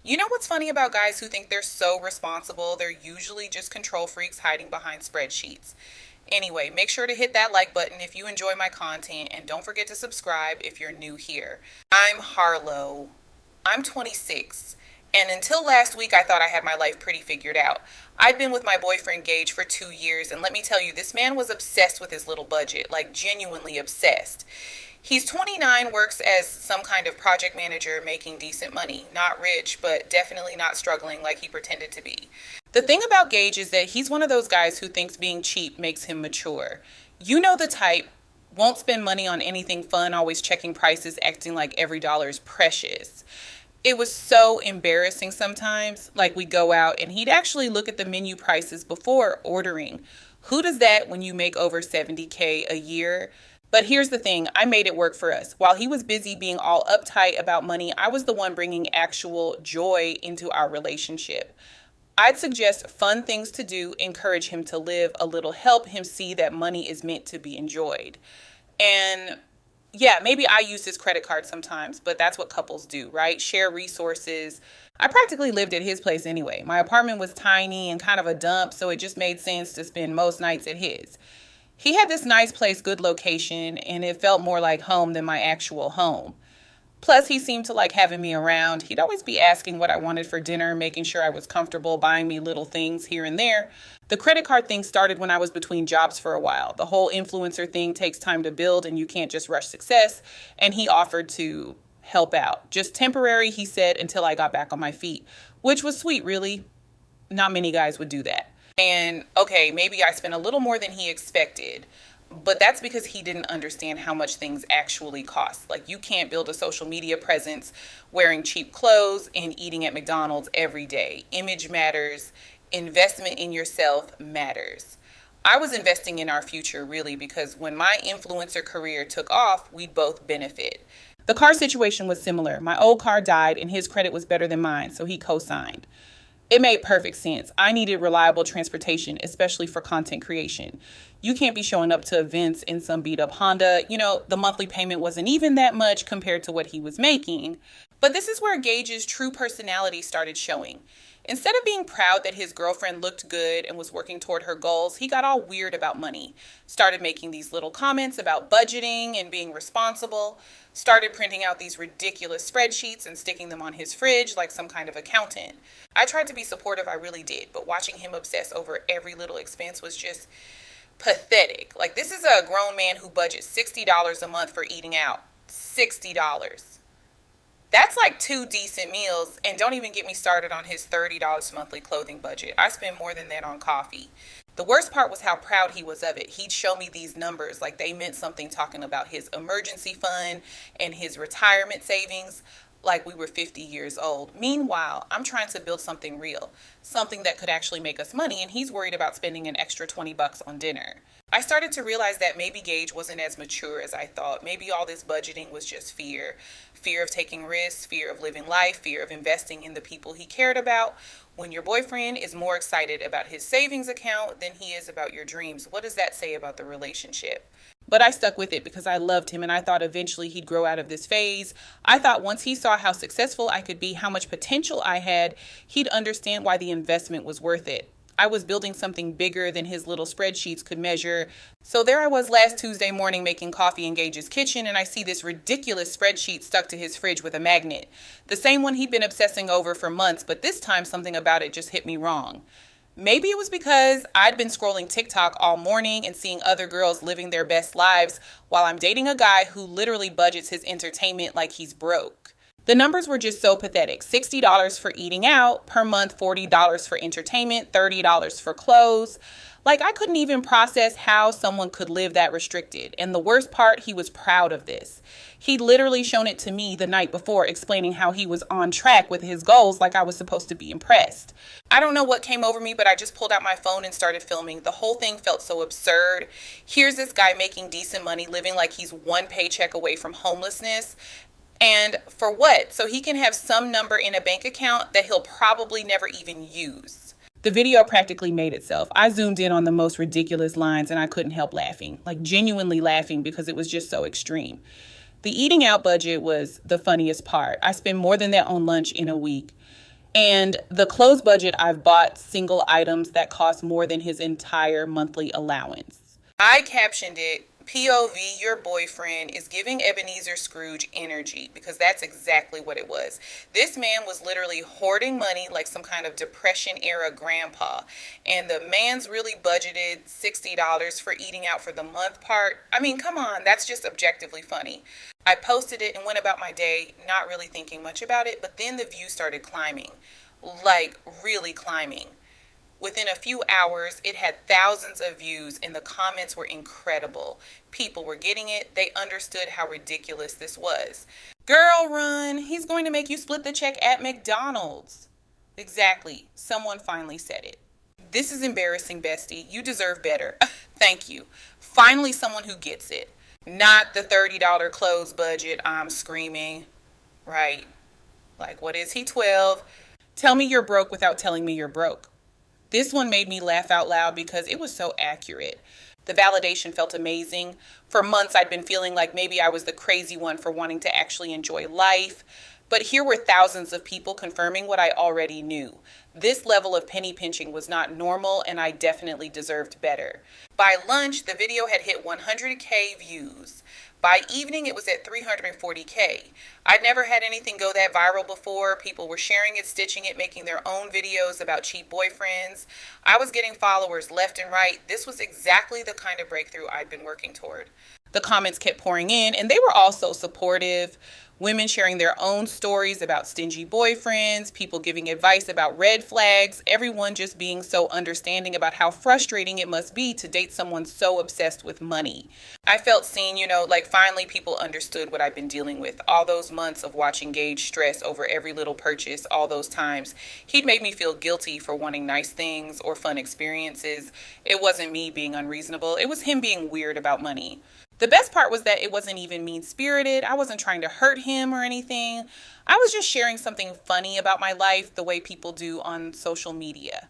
You know what's funny about guys who think they're so responsible? They're usually just control freaks hiding behind spreadsheets. Anyway, make sure to hit that like button if you enjoy my content and don't forget to subscribe if you're new here. I'm Harlow. I'm 26. And until last week, I thought I had my life pretty figured out. I'd been with my boyfriend Gage for 2 years, and let me tell you, this man was obsessed with his little budget, like genuinely obsessed. He's 29, works as some kind of project manager, making decent money. Not rich, but definitely not struggling like he pretended to be. The thing about Gage is that he's one of those guys who thinks being cheap makes him mature. You know the type, won't spend money on anything fun, always checking prices, acting like every dollar is precious. It was so embarrassing sometimes. Like, we go out and he'd actually look at the menu prices before ordering. Who does that when you make over 70K a year? But here's the thing, I made it work for us. While he was busy being all uptight about money, I was the one bringing actual joy into our relationship. I'd suggest fun things to do, encourage him to live a little, help him see that money is meant to be enjoyed. And yeah, maybe I use his credit card sometimes, but that's what couples do, right? Share resources. I practically lived at his place anyway. My apartment was tiny and kind of a dump, so it just made sense to spend most nights at his. He had this nice place, good location, and it felt more like home than my actual home. Plus, he seemed to like having me around. He'd always be asking what I wanted for dinner, making sure I was comfortable, buying me little things here and there. The credit card thing started when I was between jobs for a while. The whole influencer thing takes time to build and you can't just rush success. And he offered to help out. Just temporary, he said, until I got back on my feet, which was sweet, really. Not many guys would do that. And okay, maybe I spent a little more than he expected. But that's because he didn't understand how much things actually cost. Like, you can't build a social media presence wearing cheap clothes and eating at McDonald's every day. Image matters. Investment in yourself matters. I was investing in our future, really, because when my influencer career took off, we'd both benefit. The car situation was similar. My old car died and his credit was better than mine, so he co-signed. It made perfect sense. I needed reliable transportation, especially for content creation. You can't be showing up to events in some beat up Honda. The monthly payment wasn't even that much compared to what he was making. But this is where Gage's true personality started showing. Instead of being proud that his girlfriend looked good and was working toward her goals, he got all weird about money. Started making these little comments about budgeting and being responsible. Started printing out these ridiculous spreadsheets and sticking them on his fridge like some kind of accountant. I tried to be supportive, I really did, but watching him obsess over every little expense was just pathetic. Like, this is a grown man who budgets $60 a month for eating out. $60. That's like two decent meals, and don't even get me started on his $30 monthly clothing budget. I spend more than that on coffee. The worst part was how proud he was of it. He'd show me these numbers like they meant something, talking about his emergency fund and his retirement savings like we were 50 years old. Meanwhile, I'm trying to build something real, something that could actually make us money, and he's worried about spending an extra 20 bucks on dinner. I started to realize that maybe Gage wasn't as mature as I thought. Maybe all this budgeting was just fear. Fear of taking risks, fear of living life, fear of investing in the people he cared about. When your boyfriend is more excited about his savings account than he is about your dreams, what does that say about the relationship? But I stuck with it because I loved him and I thought eventually he'd grow out of this phase. I thought once he saw how successful I could be, how much potential I had, he'd understand why the investment was worth it. I was building something bigger than his little spreadsheets could measure. So there I was last Tuesday morning making coffee in Gage's kitchen, and I see this ridiculous spreadsheet stuck to his fridge with a magnet. The same one he'd been obsessing over for months, but this time something about it just hit me wrong. Maybe it was because I'd been scrolling TikTok all morning and seeing other girls living their best lives while I'm dating a guy who literally budgets his entertainment like he's broke. The numbers were just so pathetic. $60 for eating out per month, $40 for entertainment, $30 for clothes. Like, I couldn't even process how someone could live that restricted. And the worst part, he was proud of this. He'd literally shown it to me the night before, explaining how he was on track with his goals, like I was supposed to be impressed. I don't know what came over me, but I just pulled out my phone and started filming. The whole thing felt so absurd. Here's this guy making decent money, living like he's one paycheck away from homelessness. And for what? So he can have some number in a bank account that he'll probably never even use. The video practically made itself. I zoomed in on the most ridiculous lines and I couldn't help laughing, like genuinely laughing, because it was just so extreme. The eating out budget was the funniest part. I spend more than that on lunch in a week. And the clothes budget, I've bought single items that cost more than his entire monthly allowance. I captioned it, POV, your boyfriend is giving Ebenezer Scrooge energy, because that's exactly what it was. This man was literally hoarding money like some kind of Depression era grandpa. And the man's really budgeted $60 for eating out for the month part. I mean, come on, that's just objectively funny. I posted it and went about my day, not really thinking much about it, but then the views started climbing, like really climbing. Within a few hours, it had thousands of views and the comments were incredible. People were getting it. They understood how ridiculous this was. Girl, run. He's going to make you split the check at McDonald's. Exactly. Someone finally said it. This is embarrassing, bestie. You deserve better. Thank you. Finally, someone who gets it. Not the $30 clothes budget, I'm screaming. Right. Like, what is he, 12? Tell me you're broke without telling me you're broke. This one made me laugh out loud because it was so accurate. The validation felt amazing. For months, I'd been feeling like maybe I was the crazy one for wanting to actually enjoy life. But here were thousands of people confirming what I already knew. This level of penny pinching was not normal, and I definitely deserved better. By lunch, the video had hit 100K views. By evening, it was at 340K. I'd never had anything go that viral before. People were sharing it, stitching it, making their own videos about cheap boyfriends. I was getting followers left and right. This was exactly the kind of breakthrough I'd been working toward. The comments kept pouring in, and they were all so supportive. Women sharing their own stories about stingy boyfriends, people giving advice about red flags, everyone just being so understanding about how frustrating it must be to date someone so obsessed with money. I felt seen, like finally people understood what I've been dealing with. All those months of watching Gage stress over every little purchase, all those times, he'd made me feel guilty for wanting nice things or fun experiences. It wasn't me being unreasonable, it was him being weird about money. The best part was that it wasn't even mean-spirited. I wasn't trying to hurt him or anything. I was just sharing something funny about my life the way people do on social media.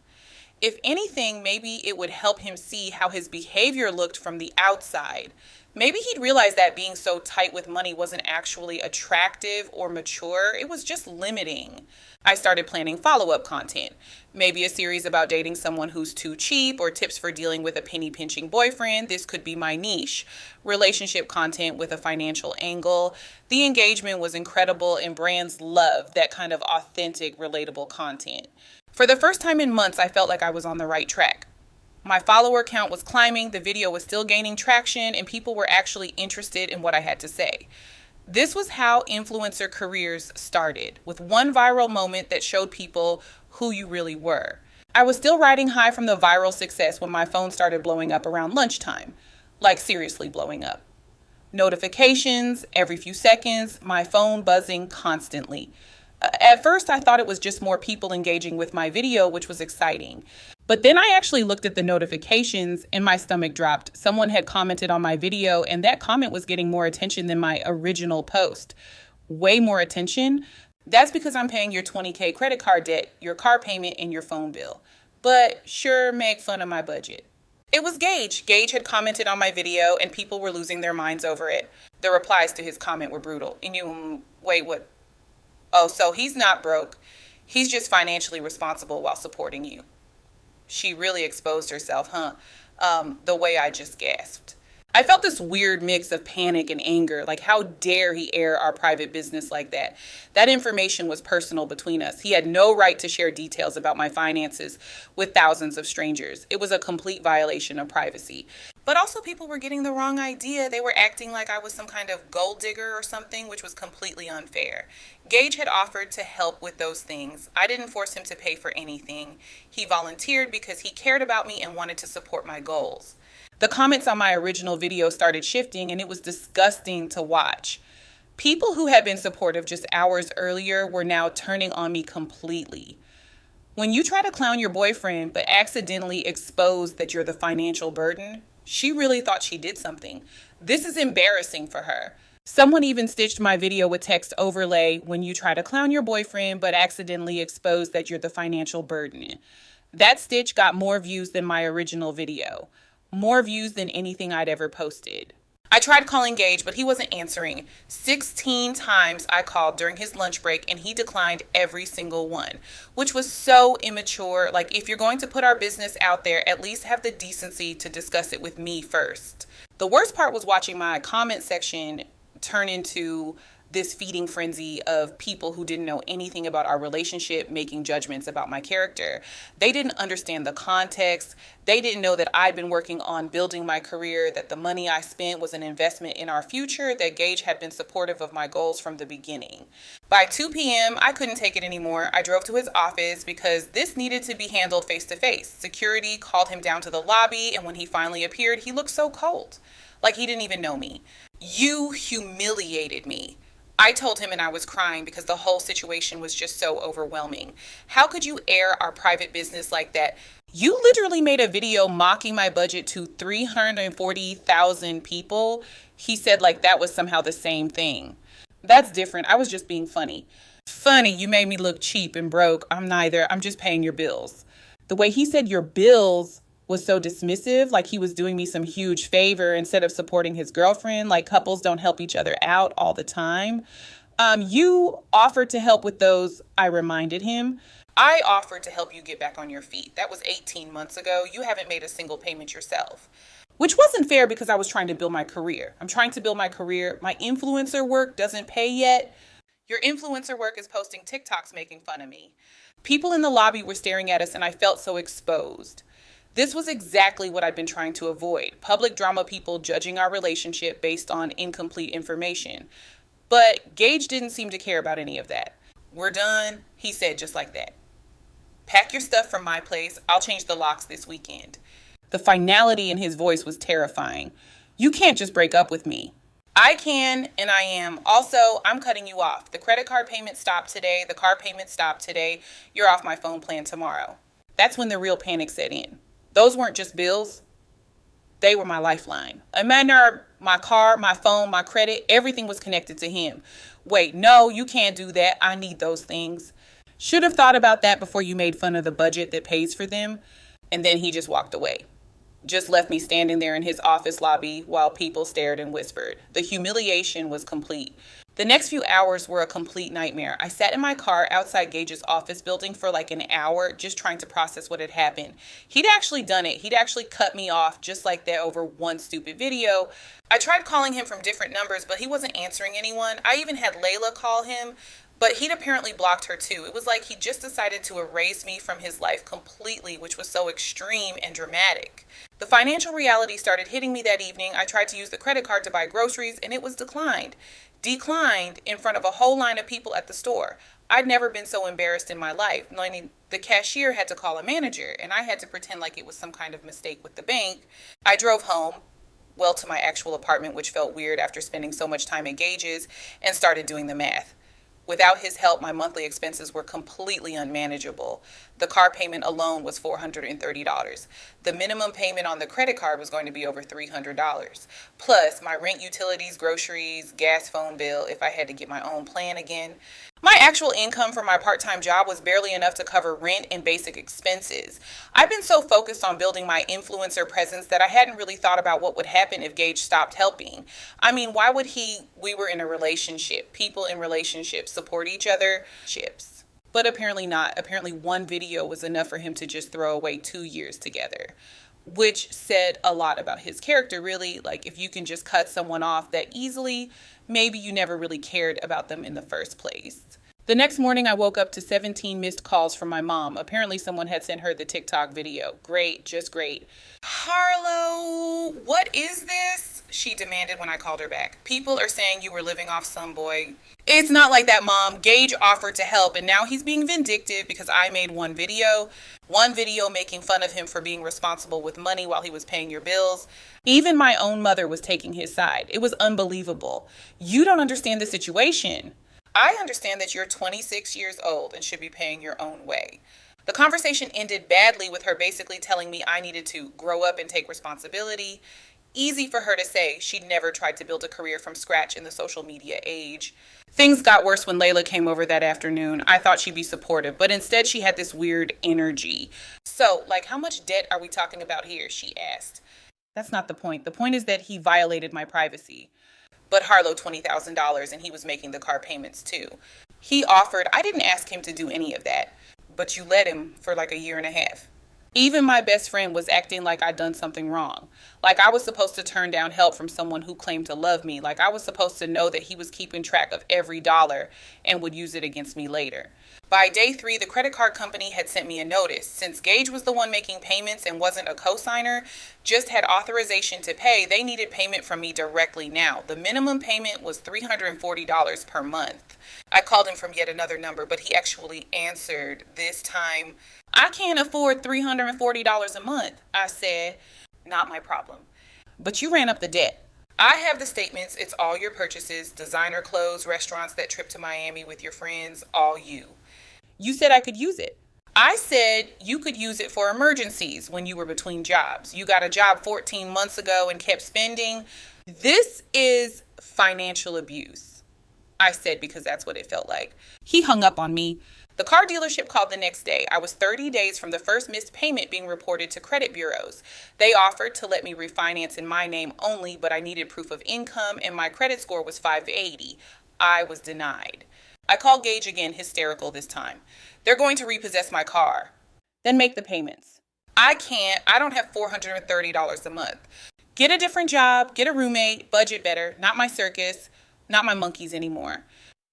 If anything, maybe it would help him see how his behavior looked from the outside. Maybe he'd realize that being so tight with money wasn't actually attractive or mature. It was just limiting. I started planning follow-up content. Maybe a series about dating someone who's too cheap or tips for dealing with a penny-pinching boyfriend. This could be my niche. Relationship content with a financial angle. The engagement was incredible and brands loved that kind of authentic, relatable content. For the first time in months, I felt like I was on the right track. My follower count was climbing, the video was still gaining traction, and people were actually interested in what I had to say. This was how influencer careers started, with one viral moment that showed people who you really were. I was still riding high from the viral success when my phone started blowing up around lunchtime. Like seriously blowing up. Notifications every few seconds, my phone buzzing constantly. At first, I thought it was just more people engaging with my video, which was exciting. But then I actually looked at the notifications and my stomach dropped. Someone had commented on my video, and that comment was getting more attention than my original post. Way more attention. That's because I'm paying your $20K credit card debt, your car payment, and your phone bill. But sure, make fun of my budget. It was Gage. Gage had commented on my video, and people were losing their minds over it. The replies to his comment were brutal. And wait, what? Oh, so he's not broke. He's just financially responsible while supporting you. She really exposed herself, huh? The way I just gasped. I felt this weird mix of panic and anger. Like, how dare he air our private business like that? That information was personal between us. He had no right to share details about my finances with thousands of strangers. It was a complete violation of privacy. But also people were getting the wrong idea. They were acting like I was some kind of gold digger or something, which was completely unfair. Gage had offered to help with those things. I didn't force him to pay for anything. He volunteered because he cared about me and wanted to support my goals. The comments on my original video started shifting, and it was disgusting to watch. People who had been supportive just hours earlier were now turning on me completely. When you try to clown your boyfriend but accidentally expose that you're the financial burden, she really thought she did something. This is embarrassing for her. Someone even stitched my video with text overlay, when you try to clown your boyfriend but accidentally expose that you're the financial burden. That stitch got more views than my original video. More views than anything I'd ever posted. I tried calling Gage, but he wasn't answering. 16 times I called during his lunch break, and he declined every single one, which was so immature. Like, if you're going to put our business out there, at least have the decency to discuss it with me first. The worst part was watching my comment section turn into this feeding frenzy of people who didn't know anything about our relationship making judgments about my character. They didn't understand the context. They didn't know that I'd been working on building my career, that the money I spent was an investment in our future, that Gage had been supportive of my goals from the beginning. By 2 p.m., I couldn't take it anymore. I drove to his office because this needed to be handled face to face. Security called him down to the lobby, and when he finally appeared, he looked so cold, like he didn't even know me. "You humiliated me." I told him, and I was crying because the whole situation was just so overwhelming. "How could you air our private business like that? You literally made a video mocking my budget to 340,000 people." He said like that was somehow the same thing. That's different. I was just being funny. "Funny, you made me look cheap and broke. I'm neither. I'm just paying your bills." The way he said your bills was so dismissive, like he was doing me some huge favor instead of supporting his girlfriend, like couples don't help each other out all the time. You offered to help with those, I reminded him. "I offered to help you get back on your feet. That was 18 months ago. You haven't made a single payment yourself." Which wasn't fair because I was trying to build my career. I'm trying to build my career. My influencer work doesn't pay yet. Your influencer work is posting TikToks making fun of me. People in the lobby were staring at us, and I felt so exposed. This was exactly what I'd been trying to avoid. Public drama people judging our relationship based on incomplete information. But Gage didn't seem to care about any of that. "We're done," he said just like that. "Pack your stuff from my place. I'll change the locks this weekend." The finality in his voice was terrifying. "You can't just break up with me." "I can, and I am. Also, I'm cutting you off. The credit card payment stopped today. The car payment stopped today. You're off my phone plan tomorrow." That's when the real panic set in. Those weren't just bills. They were my lifeline. Imagine my car, my phone, my credit, everything was connected to him. "Wait, no, you can't do that. I need those things." Should have thought about that before you made fun of the budget that pays for them. And then he just walked away. Just left me standing there in his office lobby while people stared and whispered. The humiliation was complete. The next few hours were a complete nightmare. I sat in my car outside Gage's office building for like an hour just trying to process what had happened. He'd actually done it. He'd actually cut me off just like that over one stupid video. I tried calling him from different numbers, but he wasn't answering anyone. I even had Layla call him, but he'd apparently blocked her too. It was like he just decided to erase me from his life completely, which was so extreme and dramatic. The financial reality started hitting me that evening. I tried to use the credit card to buy groceries, and it was declined. Declined in front of a whole line of people at the store. I'd never been so embarrassed in my life, knowing the cashier had to call a manager, and I had to pretend like it was some kind of mistake with the bank. I drove home, well, to my actual apartment, which felt weird after spending so much time at Gage's, and started doing the math. Without his help, my monthly expenses were completely unmanageable. The car payment alone was $430. The minimum payment on the credit card was going to be over $300. Plus, my rent, utilities, groceries, gas, phone bill, if I had to get my own plan again. My actual income from my part-time job was barely enough to cover rent and basic expenses. I've been so focused on building my influencer presence that I hadn't really thought about what would happen if Gage stopped helping. I mean, why would we were in a relationship. People in relationships support each other. But apparently not. Apparently one video was enough for him to just throw away 2 years together. Which said a lot about his character, really. Like, if you can just cut someone off that easily, maybe you never really cared about them in the first place. The next morning, I woke up to 17 missed calls from my mom. Apparently, someone had sent her the TikTok video. Great, just great. "Harlow, what is this?" she demanded when I called her back. "People are saying you were living off some boy." "It's not like that, Mom. Gage offered to help, and now he's being vindictive because I made one video making fun of him for being responsible with money while he was paying your bills. Even my own mother was taking his side. It was unbelievable. You don't understand the situation. I understand that you're 26 years old and should be paying your own way." The conversation ended badly with her basically telling me I needed to grow up and take responsibility. Easy for her to say. She'd never tried to build a career from scratch in the social media age. Things got worse when Layla came over that afternoon. I thought she'd be supportive, but instead she had this weird energy. "So, like, how much debt are we talking about here?" she asked. That's not the point. The point is that he violated my privacy. But Harlow $20,000 and he was making the car payments too. He offered, I didn't ask him to do any of that, but you let him for like a year and a half. Even my best friend was acting like I'd done something wrong. Like I was supposed to turn down help from someone who claimed to love me. Like I was supposed to know that he was keeping track of every dollar and would use it against me later. By day 3, the credit card company had sent me a notice. Since Gage was the one making payments and wasn't a co-signer, just had authorization to pay, they needed payment from me directly now. The minimum payment was $340 per month. I called him from yet another number, but he actually answered this time. I can't afford $340 a month, I said. Not my problem. But you ran up the debt. I have the statements. It's all your purchases, designer clothes, restaurants, that trip to Miami with your friends, all you. You said I could use it. I said you could use it for emergencies when you were between jobs. You got a job 14 months ago and kept spending. This is financial abuse, I said, because that's what it felt like. He hung up on me. The car dealership called the next day. I was 30 days from the first missed payment being reported to credit bureaus. They offered to let me refinance in my name only, but I needed proof of income and my credit score was 580. I was denied. I called Gage again, hysterical this time. They're going to repossess my car. Then make the payments. I can't. I don't have $430 a month. Get a different job, get a roommate, budget better, not my circus, not my monkeys anymore.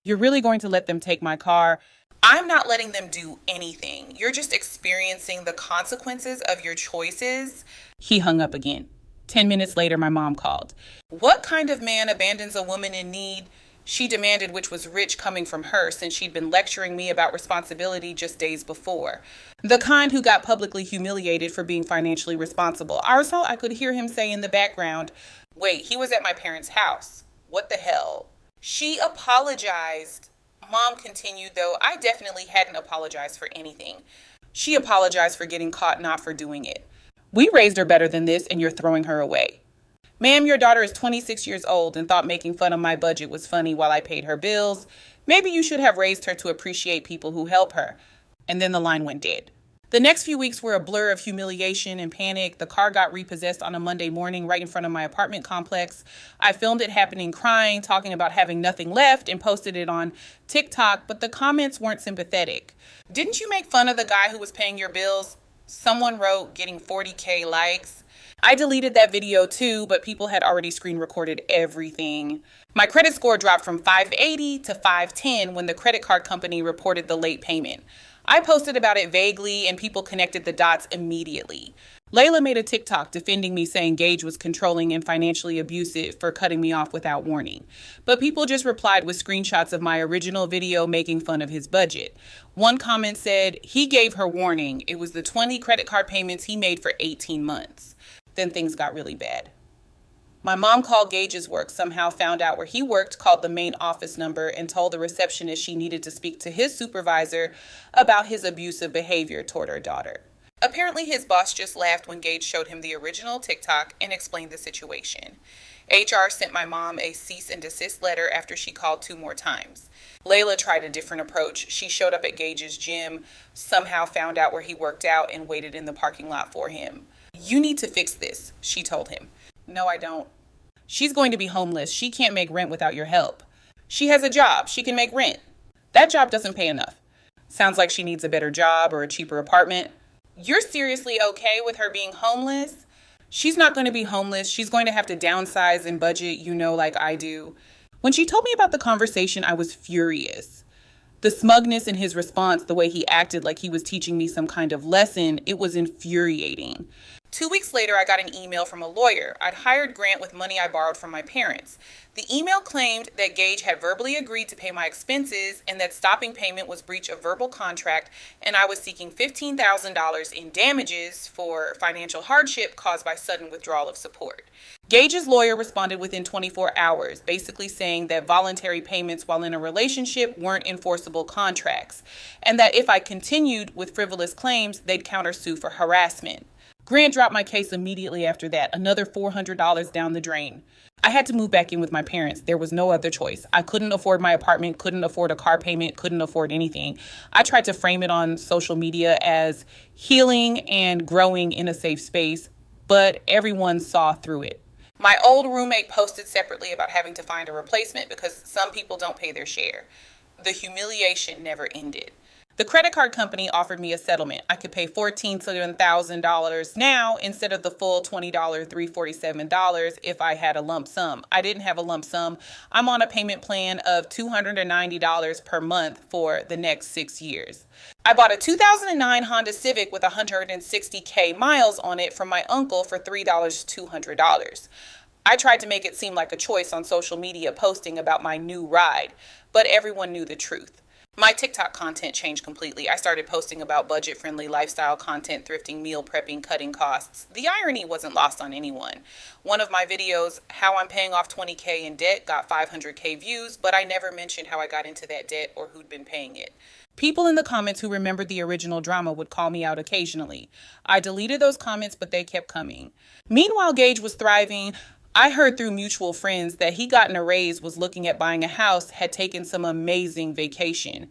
You're really going to let them take my car? I'm not letting them do anything. You're just experiencing the consequences of your choices. He hung up again. 10 minutes later, my mom called. What kind of man abandons a woman in need? She demanded, which was rich coming from her since she'd been lecturing me about responsibility just days before. The kind who got publicly humiliated for being financially responsible. Also, I could hear him say in the background, wait, he was at my parents' house. What the hell? She apologized. Mom continued, though I definitely hadn't apologized for anything. She apologized for getting caught, not for doing it. We raised her better than this, and you're throwing her away. Ma'am, your daughter is 26 years old and thought making fun of my budget was funny while I paid her bills. Maybe you should have raised her to appreciate people who help her. And then the line went dead. The next few weeks were a blur of humiliation and panic. The car got repossessed on a Monday morning right in front of my apartment complex. I filmed it happening crying, talking about having nothing left, and posted it on TikTok, but the comments weren't sympathetic. Didn't you make fun of the guy who was paying your bills? Someone wrote, getting 40K likes. I deleted that video too, but people had already screen recorded everything. My credit score dropped from 580 to 510 when the credit card company reported the late payment. I posted about it vaguely and people connected the dots immediately. Layla made a TikTok defending me, saying Gage was controlling and financially abusive for cutting me off without warning. But people just replied with screenshots of my original video making fun of his budget. One comment said, he gave her warning. It was the 20 credit card payments he made for 18 months. Then things got really bad. My mom called Gage's work, somehow found out where he worked, called the main office number, and told the receptionist she needed to speak to his supervisor about his abusive behavior toward her daughter. Apparently, his boss just laughed when Gage showed him the original TikTok and explained the situation. HR sent my mom a cease and desist letter after she called 2 more times. Layla tried a different approach. She showed up at Gage's gym, somehow found out where he worked out, and waited in the parking lot for him. You need to fix this, she told him. No, I don't. She's going to be homeless. She can't make rent without your help. She has a job. She can make rent. That job doesn't pay enough. Sounds like she needs a better job or a cheaper apartment. You're seriously okay with her being homeless? She's not going to be homeless. She's going to have to downsize and budget, like I do. When she told me about the conversation, I was furious. The smugness in his response, the way he acted like he was teaching me some kind of lesson, it was infuriating. 2 weeks later, I got an email from a lawyer. I'd hired Grant with money I borrowed from my parents. The email claimed that Gage had verbally agreed to pay my expenses and that stopping payment was breach of verbal contract, and I was seeking $15,000 in damages for financial hardship caused by sudden withdrawal of support. Gage's lawyer responded within 24 hours, basically saying that voluntary payments while in a relationship weren't enforceable contracts, and that if I continued with frivolous claims, they'd countersue for harassment. Grant dropped my case immediately after that, another $400 down the drain. I had to move back in with my parents. There was no other choice. I couldn't afford my apartment, couldn't afford a car payment, couldn't afford anything. I tried to frame it on social media as healing and growing in a safe space, but everyone saw through it. My old roommate posted separately about having to find a replacement because some people don't pay their share. The humiliation never ended. The credit card company offered me a settlement. I could pay $14,000 now instead of the full $347 if I had a lump sum. I didn't have a lump sum. I'm on a payment plan of $290 per month for the next 6 years. I bought a 2009 Honda Civic with 160K miles on it from my uncle for $3,200. I tried to make it seem like a choice on social media posting about my new ride, but everyone knew the truth. My TikTok content changed completely. I started posting about budget-friendly lifestyle content, thrifting, meal prepping, cutting costs. The irony wasn't lost on anyone. One of my videos, how I'm paying off 20K in debt, got 500K views, but I never mentioned how I got into that debt or who'd been paying it. People in the comments who remembered the original drama would call me out occasionally. I deleted those comments, but they kept coming. Meanwhile, Gage was thriving. I heard through mutual friends that he gotten a raise, was looking at buying a house, had taken some amazing vacation.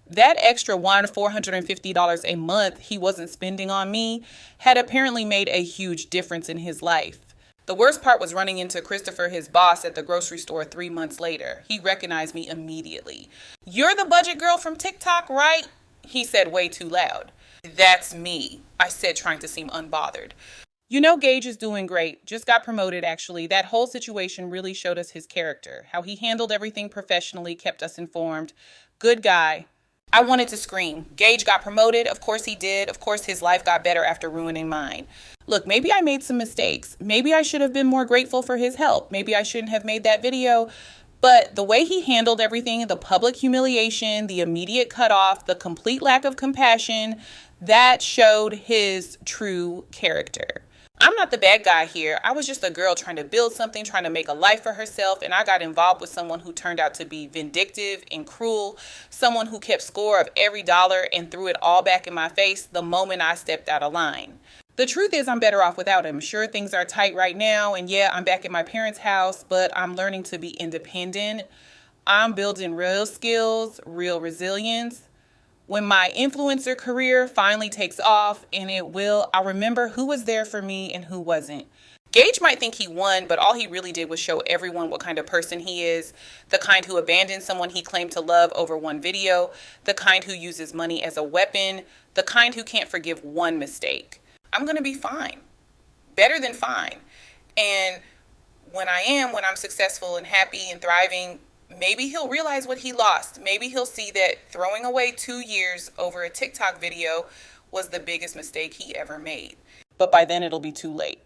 That extra $450 a month he wasn't spending on me had apparently made a huge difference in his life. The worst part was running into Christopher, his boss, at the grocery store 3 months later. He recognized me immediately. "You're the budget girl from TikTok, right?" He said way too loud. "That's me," I said, trying to seem unbothered. You know, Gage is doing great. Just got promoted, actually. That whole situation really showed us his character, how he handled everything professionally, kept us informed. Good guy. I wanted to scream. Gage got promoted. Of course he did. Of course his life got better after ruining mine. Look, maybe I made some mistakes. Maybe I should have been more grateful for his help. Maybe I shouldn't have made that video. But the way he handled everything, the public humiliation, the immediate cutoff, the complete lack of compassion, that showed his true character. I'm not the bad guy here. I was just a girl trying to build something, trying to make a life for herself, and I got involved with someone who turned out to be vindictive and cruel, someone who kept score of every dollar and threw it all back in my face the moment I stepped out of line. The truth is, I'm better off without him. Sure, things are tight right now, and yeah, I'm back at my parents' house, but I'm learning to be independent. I'm building real skills, real resilience. When my influencer career finally takes off, and it will, I'll remember who was there for me and who wasn't. Gage might think he won, but all he really did was show everyone what kind of person he is, the kind who abandoned someone he claimed to love over one video, the kind who uses money as a weapon, the kind who can't forgive one mistake. I'm going to be fine. Better than fine. And when I'm successful and happy and thriving, maybe he'll realize what he lost. Maybe he'll see that throwing away 2 years over a TikTok video was the biggest mistake he ever made. But by then it'll be too late.